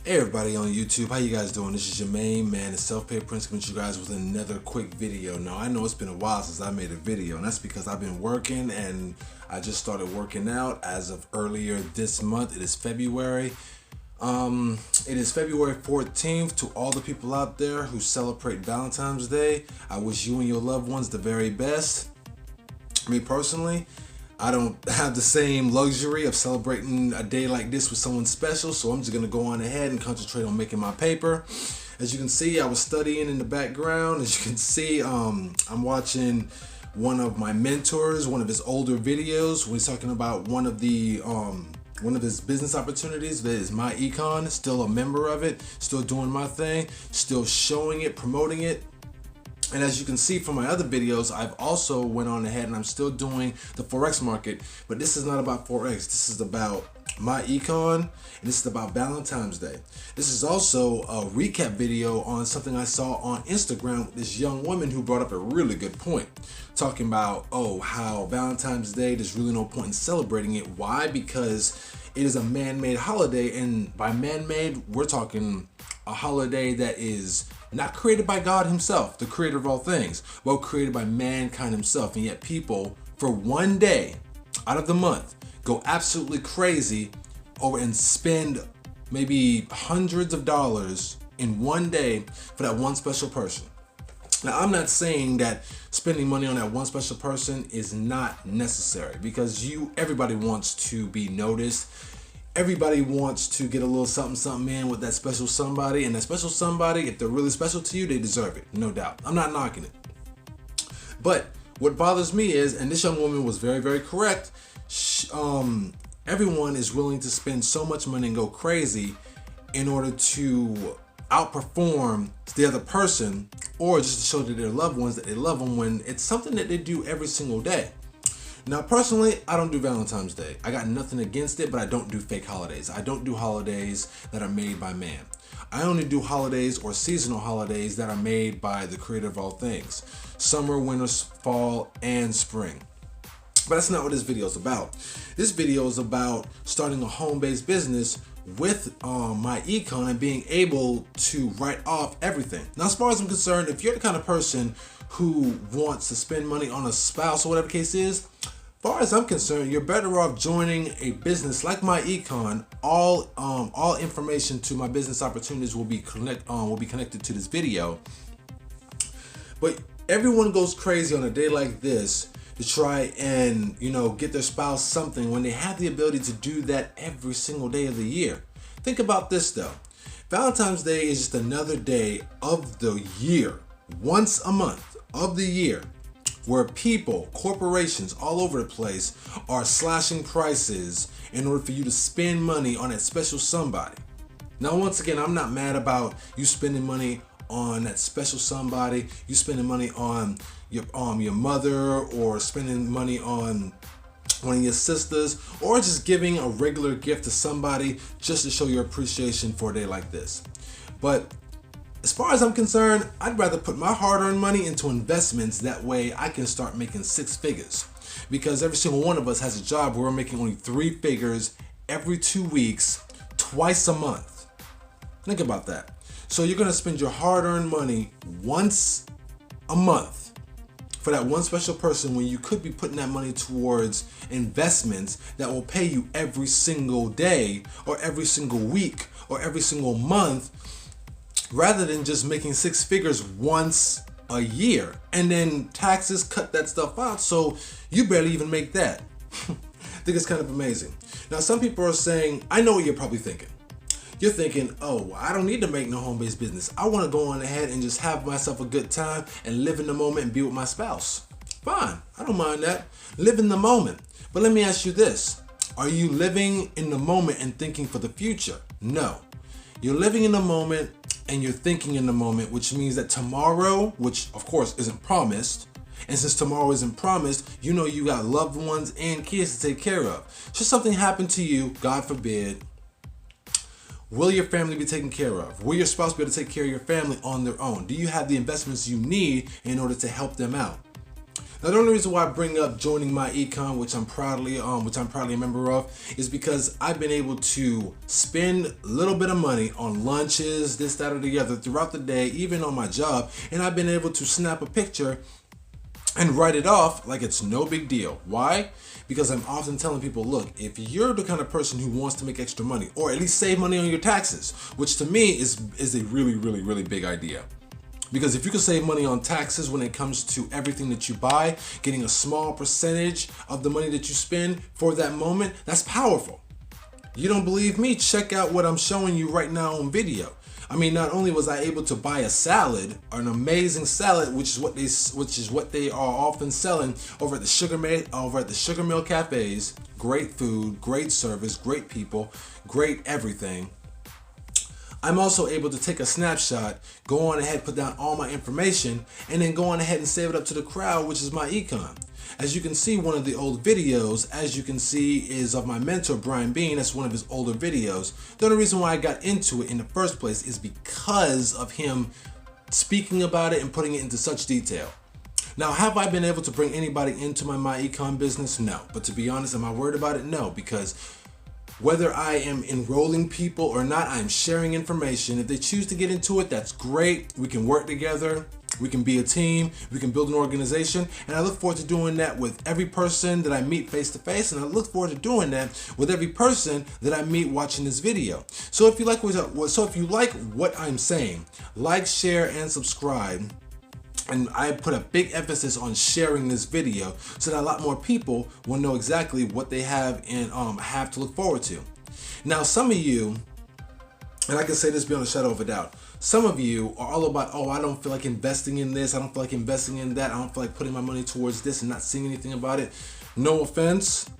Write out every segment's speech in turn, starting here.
Hey everybody on YouTube, how you guys doing? This is your main man, the self-paid prince, coming to you guys with another quick video. Now I know it's been a while since I made a video, and that's because I've been working and I just started working out as of earlier this month. It is February. It is February 14th. To all the people out there who celebrate Valentine's Day, I wish you and your loved ones the very best. Me personally, I don't have the same luxury of celebrating a day like this with someone special, so I'm just going to go on ahead and concentrate on making my paper. As you can see, I was studying in the background. As you can see, I'm watching one of my mentors, one of his older videos, when he's talking about one of his business opportunities. That is myEcon. Still a member of it, still doing my thing, still showing it, promoting it. And as you can see from my other videos, I've also went on ahead and I'm still doing the Forex market, but this is not about Forex. This is about myEcon, and this is about Valentine's Day. This is also a recap video on something I saw on Instagram with this young woman who brought up a really good point, talking about, how Valentine's Day, there's really no point in celebrating it. Why? Because it is a man-made holiday, and by man-made, we're talking a holiday that is not created by God himself, the creator of all things, but created by mankind himself. And yet people, for one day out of the month, go absolutely crazy over and spend maybe hundreds of dollars in one day for that one special person. Now, I'm not saying that spending money on that one special person is not necessary, because everybody wants to be noticed. Everybody wants to get a little something in with that special somebody, and that special somebody, if they're really special to you, they deserve it, no doubt. I'm not knocking it. But what bothers me is, and this young woman was very, very correct, everyone is willing to spend so much money and go crazy in order to outperform the other person, or just to show to their loved ones that they love them, when it's something that they do every single day. Now, personally, I don't do Valentine's Day. I got nothing against it, but I don't do fake holidays. I don't do holidays that are made by man. I only do holidays or seasonal holidays that are made by the creator of all things. Summer, winter, fall, and spring. But that's not what this video is about. This video is about starting a home-based business with myEcon and being able to write off everything. Now, as far as I'm concerned, if you're the kind of person who wants to spend money on a spouse or whatever the case is, as far as I'm concerned, you're better off joining a business like myEcon. All information to my business opportunities will be connected to this video. But everyone goes crazy on a day like this to try and get their spouse something when they have the ability to do that every single day of the year. Think about this though. Valentine's Day is just another day of the year, once a month of the year, where people, corporations all over the place are slashing prices in order for you to spend money on that special somebody. Now, once again, I'm not mad about you spending money on that special somebody, you spending money on your mother, or spending money on one of your sisters, or just giving a regular gift to somebody just to show your appreciation for a day like this. But as far as I'm concerned, I'd rather put my hard-earned money into investments. That way I can start making 6 figures. Because every single one of us has a job where we're making only 3 figures every 2 weeks, twice a month. Think about that. So you're going to spend your hard-earned money once a month for that one special person, when you could be putting that money towards investments that will pay you every single day, or every single week, or every single month, rather than just making 6 figures once a year. And then taxes cut that stuff out, so you barely even make that. I think it's kind of amazing. Now, some people are saying, I know what you're probably thinking. You're thinking, I don't need to make no home-based business. I want to go on ahead and just have myself a good time and live in the moment and be with my spouse. Fine, I don't mind that. Live in the moment. But let me ask you this. Are you living in the moment and thinking for the future? No. You're living in the moment and you're thinking in the moment, which means that tomorrow, which of course isn't promised, and since tomorrow isn't promised, you got loved ones and kids to take care of. Should something happen to you, God forbid, will your family be taken care of? Will your spouse be able to take care of your family on their own? Do you have the investments you need in order to help them out? Now, the only reason why I bring up joining myEcon, which I'm proudly a member of, is because I've been able to spend a little bit of money on lunches, this, that, or the other throughout the day, even on my job, and I've been able to snap a picture and write it off like it's no big deal. Why? Because I'm often telling people, look, if you're the kind of person who wants to make extra money, or at least save money on your taxes, which to me is a really, really, really big idea. Because if you can save money on taxes when it comes to everything that you buy, getting a small percentage of the money that you spend for that moment, that's powerful. You don't believe me? Check out what I'm showing you right now on video. I mean, not only was I able to buy a salad, an amazing salad, which is what they are often selling over at the sugar mill cafes. Great food, great service, great people, great everything. I'm also able to take a snapshot, go on ahead, put down all my information, and then go on ahead and save it up to the crowd, which is myEcon. As you can see, one of the old videos, as you can see, is of my mentor, Brian Bean. That's one of his older videos. The only reason why I got into it in the first place is because of him speaking about it and putting it into such detail. Now, have I been able to bring anybody into my myEcon business? No. But to be honest, am I worried about it? No, because whether I am enrolling people or not, I'm sharing information. If they choose to get into it, that's great. We can work together. We can be a team. We can build an organization. And I look forward to doing that with every person that I meet face to face. And I look forward to doing that with every person that I meet watching this video. So if you like what I'm saying, like, share, and subscribe. And I put a big emphasis on sharing this video so that a lot more people will know exactly what they have and have to look forward to. Now, some of you, and I can say this beyond a shadow of a doubt, some of you are all about, oh, I don't feel like investing in this, I don't feel like investing in that, I don't feel like putting my money towards this and not seeing anything about it. No offense,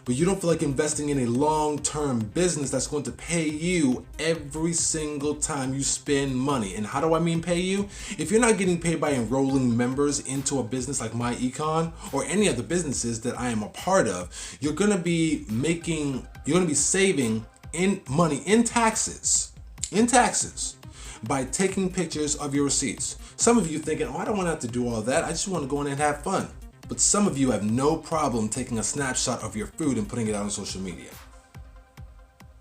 but you don't feel like investing in a long-term business that's going to pay you every single time you spend money. And how do I mean pay you? If you're not getting paid by enrolling members into a business like myEcon or any other businesses that I am a part of, you're going to be saving money in taxes by taking pictures of your receipts. Some of you thinking, oh, I don't want to have to do all that. I just want to go in and have fun. But some of you have no problem taking a snapshot of your food and putting it out on social media.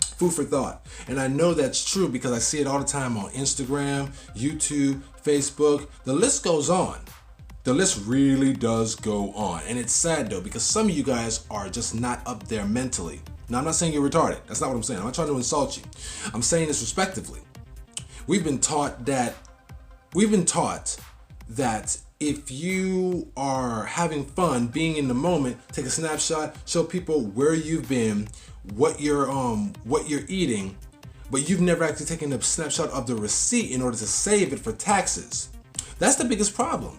Food for thought. And I know that's true because I see it all the time on Instagram, YouTube, Facebook. The list goes on. The list really does go on. And it's sad though, because some of you guys are just not up there mentally. Now, I'm not saying you're retarded. That's not what I'm saying. I'm not trying to insult you. I'm saying this respectively. We've been taught that if you are having fun, being in the moment, take a snapshot, show people where you've been, what you're eating, but you've never actually taken a snapshot of the receipt in order to save it for taxes. That's the biggest problem.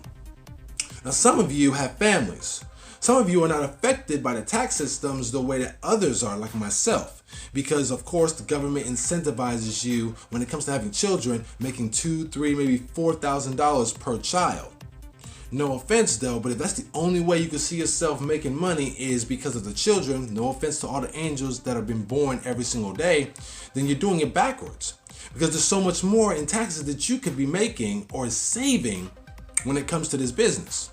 Now, some of you have families. Some of you are not affected by the tax systems the way that others are, like myself, because of course the government incentivizes you when it comes to having children, making $2,000, $3,000, maybe $4,000 per child. No offense though, but if that's the only way you can see yourself making money is because of the children, no offense to all the angels that have been born every single day, then you're doing it backwards. Because there's so much more in taxes that you could be making or saving when it comes to this business.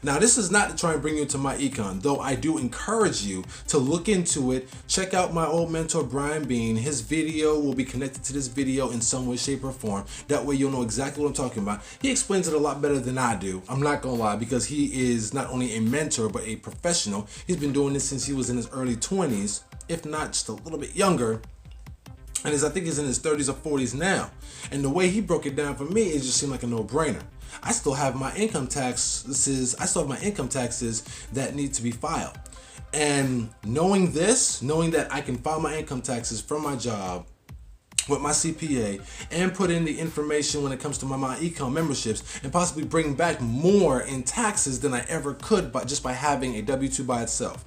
Now, this is not to try and bring you to myEcon, though I do encourage you to look into it. Check out my old mentor, Brian Bean. His video will be connected to this video in some way, shape, or form. That way you'll know exactly what I'm talking about. He explains it a lot better than I do. I'm not gonna lie, because he is not only a mentor, but a professional. He's been doing this since he was in his early 20s, if not just a little bit younger. And I think he's in his 30s or 40s now. And the way he broke it down for me, it just seemed like a no-brainer. I still have my income taxes. That need to be filed. And knowing that I can file my income taxes from my job with my CPA and put in the information when it comes to my myEcon memberships and possibly bring back more in taxes than I ever could just by having a W-2 by itself.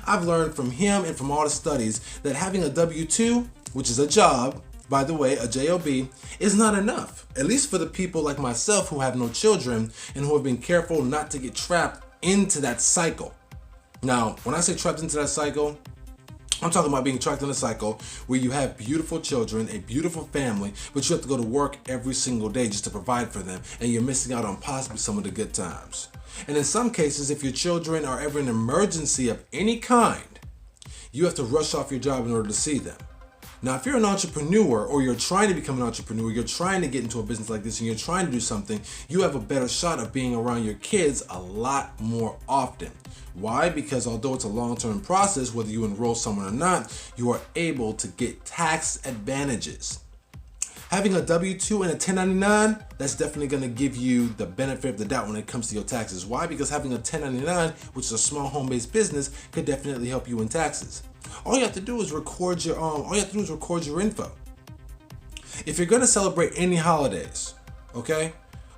I've learned from him and from all the studies that having a W-2, which is a job, by the way, a job, is not enough. At least for the people like myself who have no children and who have been careful not to get trapped into that cycle. Now, when I say trapped into that cycle, I'm talking about being trapped in a cycle where you have beautiful children, a beautiful family, but you have to go to work every single day just to provide for them, and you're missing out on possibly some of the good times. And in some cases, if your children are ever in an emergency of any kind, you have to rush off your job in order to see them. Now, if you're an entrepreneur or you're trying to become an entrepreneur, you're trying to get into a business like this and you're trying to do something, you have a better shot of being around your kids a lot more often. Why? Because although it's a long-term process, whether you enroll someone or not, you are able to get tax advantages. Having a W-2 and a 1099, that's definitely going to give you the benefit of the doubt when it comes to your taxes. Why? Because having a 1099, which is a small home-based business, could definitely help you in taxes. All you have to do is record your info. If you're going to celebrate any holidays, okay?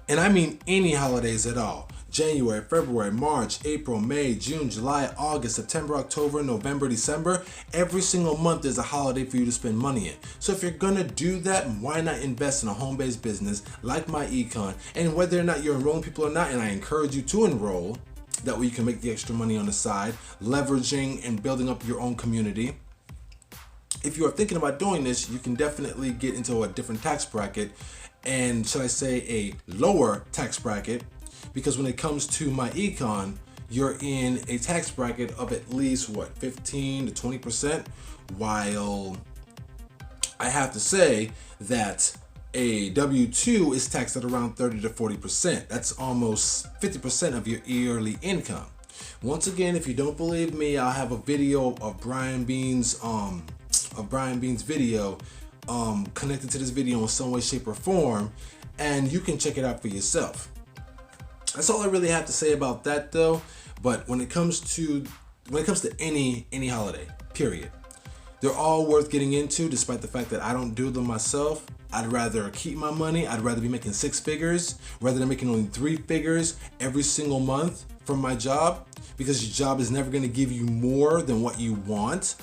And I mean any holidays at all. January, February, March, April, May, June, July, August, September, October, November, December. Every single month is a holiday for you to spend money in. So if you're gonna do that, why not invest in a home-based business like myEcon? And whether or not you're enrolling people or not, and I encourage you to enroll, that way you can make the extra money on the side, leveraging and building up your own community. If you are thinking about doing this, you can definitely get into a different tax bracket, and should I say a lower tax bracket, because when it comes to myEcon, you're in a tax bracket of at least 15 to 20%, while I have to say that a W-2 is taxed at around 30 to 40%. That's almost 50% of your yearly income. Once again, if you don't believe me, I'll have a video of Brian Bean's video connected to this video in some way, shape, or form, and you can check it out for yourself. That's all I really have to say about that, though. But when it comes to any holiday, period, they're all worth getting into, despite the fact that I don't do them myself. I'd rather keep my money. I'd rather be making 6 figures rather than making only 3 figures every single month from my job, because your job is never going to give you more than what you want.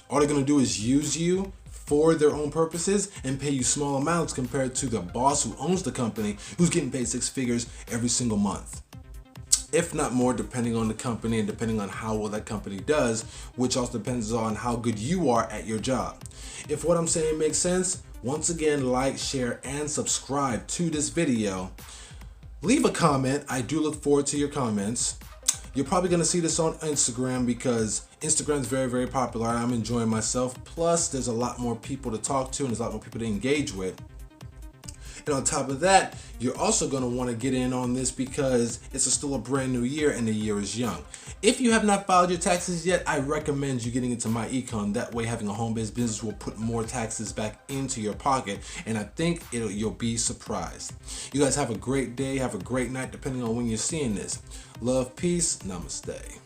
All they're going to do is use you for their own purposes and pay you small amounts compared to the boss who owns the company, who's getting paid 6 figures every single month, if not more, depending on the company and depending on how well that company does, which also depends on how good you are at your job. If what I'm saying makes sense, once again, like, share, and subscribe to this video. Leave a comment. I do look forward to your comments. You're probably going to see this on Instagram because Instagram is very, very popular. I'm enjoying myself. Plus, there's a lot more people to talk to and there's a lot more people to engage with. And on top of that, you're also going to want to get in on this because it's still a brand new year and the year is young. If you have not filed your taxes yet, I recommend you getting into myEcon. That way, having a home-based business will put more taxes back into your pocket, and I think you'll be surprised. You guys have a great day, have a great night, depending on when you're seeing this. Love, peace, namaste.